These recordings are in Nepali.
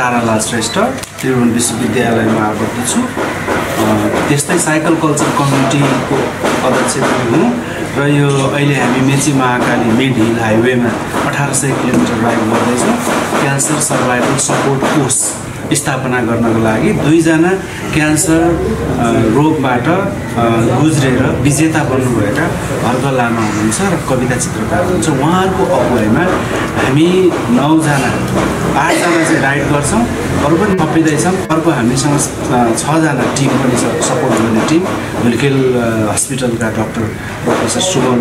तारालाल श्रेष्ठ त्रिभुवन विश्वविद्यालयमा आबद्ध छु। त्यस्तै साइकल कल्चर कम्युनिटीको अध्यक्ष पनि हुँ र यो अहिले हामी मेची महाकाली मिड हिल हाइवेमा 1800 किलोमिटर राइड गर्दैछौँ। क्यान्सर सर्भाइभल सपोर्ट कोर्स स्थापना गर्नको लागि 2 जना क्यान्सर रोगबाट गुज्रेर विजेता बन्नुभएका हर्क लामा हुनुहुन्छ र कविता चित्रकार हुनुहुन्छ। उहाँहरूको अगुवाईमा हामी 9 जना 8 जना चाहिँ राइड गर्छौँ, अरू पनि थपिँदैछन्। अर्को हामीसँग 6 जना टिम पनि छ, सपोर्ट गर्ने टिम। हुर्केल हस्पिटलका डाक्टर प्रोफेसर सुमन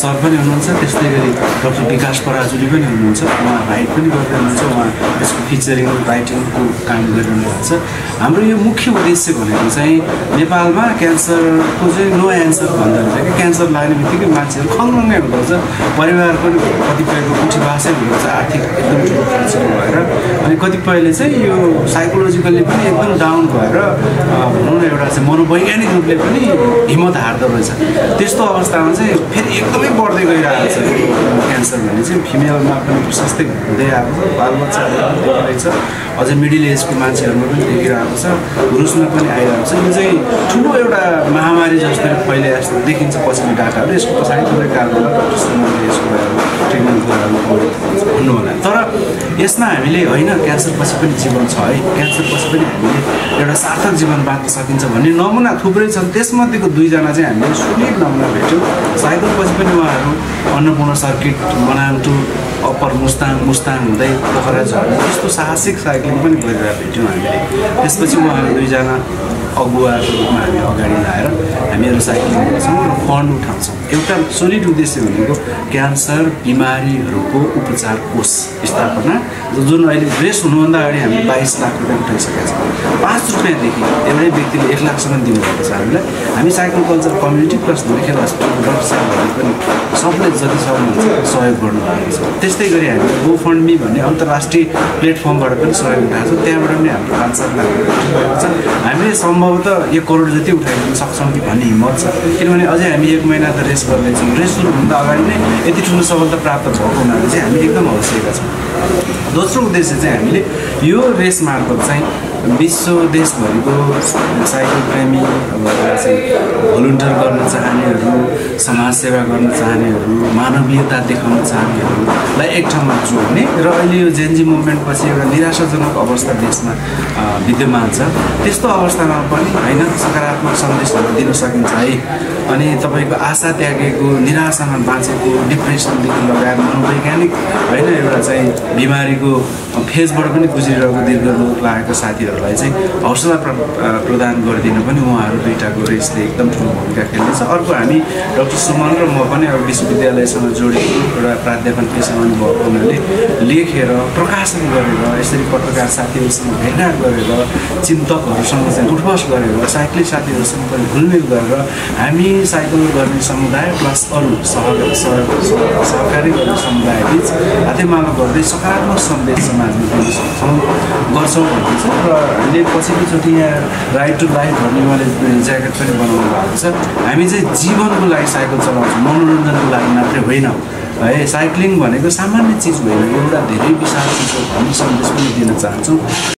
सर पनि हुनुहुन्छ, त्यस्तै गरी डाक्टर विकास पराजुली पनि हुनुहुन्छ। उहाँ राइड पनि गर्दै हुनुहुन्छ, उहाँ यसको फिचरिङ राइटिङको काम गरिरहनु भएको छ। हाम्रो यो मुख्य उद्देश्य भनेको चाहिँ नेपालमा क्यान्सरको चाहिँ नो एन्सर भन्दो रहेछ कि क्यान्सर लाग्ने बित्तिकै मान्छेहरू खङ्गङ्गै हुँदोरहेछ, परिवार पनि कतिपयको उठीबासै हुँदोरहेछ आर्थिक एकदम ठुलो खर्च भएर, अनि कतिपयले चाहिँ यो साइकोलोजिकल्ली पनि एकदम डाउन भएर भनौँ न एउटा चाहिँ मनोवैज्ञानिक रूपले पनि हिम्मत हार्दो रहेछ। त्यस्तो अवस्थामा चाहिँ फेरि एकदमै बढ्दै गइरहेको छ क्यान्सर भन्ने चाहिँ फिमेलमा पनि प्रशस्तै हुँदै आएको छ, बालबच्चाहरू पनि देखिरहेछ, अझै मिडल एजको मान्छेहरूमा पनि देखिरहेको छ, पुरुषमा पनि आइरहेको छ। यो चाहिँ ठुलो एउटा महामारी जस्तो पहिले जस्तो देखिन्छ पछिल्लो डाटाहरू। यसको पछाडि थुप्रै कारणहरू डक्टर सुमनले यसको ट्रिटमेन्ट कुराहरू भन्नु होला। तर यसमा हामीले होइन क्यान्सर पछि पनि जीवन छ है, क्यान्सर पछि पनि हामीले एउटा सार्थक जीवन बाँच्न सकिन्छ भन्ने नमुना थुप्रै छन्। त्यसमध्येको 2 जना चाहिँ हामीले सुनिल नमुना भेट्यौँ। साइकल पछि पनि उहाँहरू अन्नपूर्ण सर्किट बनान्टु अप्पर मुस्ताङ हुँदै पोखरा झर्ने त्यस्तो साहसिक साइक्लिङ पनि गरेर भेट्यौँ हामीले। त्यसपछि उहाँहरू 2 जना अगुवाको रूपमा हामी अगाडि लाएर हामीहरू साइक्लिङ गर्छौँ र फन्ड उठाउँछौँ। एउटा सोलिड उद्देश्य भनेको क्यान्सर बिमारीहरूको उपचार कोष स्थापना, जुन अहिले रेस हुनुभन्दा अगाडि हामीले 22 लाख रुपियाँ उठाइसकेका छौँ। 5 रुपियाँदेखि एउटै व्यक्तिले 1 लाखसम्म दिनुभएको छ हामीलाई। हामी साइकल कल्चर कम्युनिटी प्लस हुर्केल हस्पिटलको डाक्टर साहबहरूले पनि सबले जति सक्नुहुन्छ सहयोग गर्नुभएको छ। त्यस्तै गरी हामी गोफन्डमी भन्ने अन्तर्राष्ट्रिय प्लेटफर्मबाट पनि सहयोग उठाएको छौँ, त्यहाँबाट पनि हाम्रो 5-7 लाख रुपियाँ उठाएको छ। हामीले सम्भवतः 1 करोड जति उठाइदिन सक्छौँ कि भन्ने हिम्मत छ, किनभने अझै हामी 1 महिना त रेस गर्दैछौँ। रेस सुरुभन्दा अगाडि नै यति ठुलो सफलता प्राप्त भएको हुनाले चाहिँ हामी एकदम हौसिएका छौँ। दोस्रो उद्देश्य चाहिँ हामीले यो रेस मार्फत चाहिँ विश्व देशभरिको साइकल प्रेमी चाहिँ भोलिन्टियर गर्न चाहनेहरू, समाजसेवा गर्न चाहनेहरू, मानवीयता देखाउन चाहनेहरूलाई एक ठाउँमा जोड्ने र अहिले यो जेनजी मुभमेन्ट पछि एउटा निराशाजनक अवस्था देशमा विद्यमान छ। त्यस्तो अवस्थामा पनि होइन सकारात्मक सन्देशहरू दिन सकिन्छ है। अनि तपाईँको आशा त्यागेको, निराशामा बाँचेको, डिप्रेसनदेखि लगाएर मनोवैज्ञानिक होइन एउटा चाहिँ बिमारीको फेजबाट पनि गुज्रिरहेको दीर्घ रोग लागेको साथीहरूलाई चाहिँ हौसला प्रदान गरिदिन पनि उहाँहरू 2टाको रेसले एकदम ठुलो भूमिका खेल्नेछ। अर्को हामी डाक्टर सुमन र म पनि अब विश्वविद्यालयसँग जोडेको एउटा प्राध्यापन पेसामा भएको हुनाले लेखेर प्रकाशन गरेर यसरी पत्रकार साथीहरूसँग भेटघाट गरेर चिन्तकहरूसँग चाहिँ उठबस गरेर साइक्लिस्ट साथीहरूसँग पनि घुलमिल गरेर हामी साइकल गर्ने समुदाय प्लस अरू सहकारी गर्ने समुदाय बिच हातेमालो गर्दै सकारात्मक सन्देश समाजमा दिन सक्छौँ गर्छौँ भन्ने छ। र हामीले पछिल्लोचोटि यहाँ राइट टु लाइफ भन्ने उहाँले ज्याकेट पनि बनाउनु भएको छ। हामी चाहिँ जीवनको लागि साइकल चलाउँछौँ, मनोरञ्जनको लागि मात्रै होइन है। साइक्लिङ भनेको सामान्य चिज होइन, एउटा धेरै विशाल चिज हो भन्ने सन्देश पनि दिन चाहन्छौँ।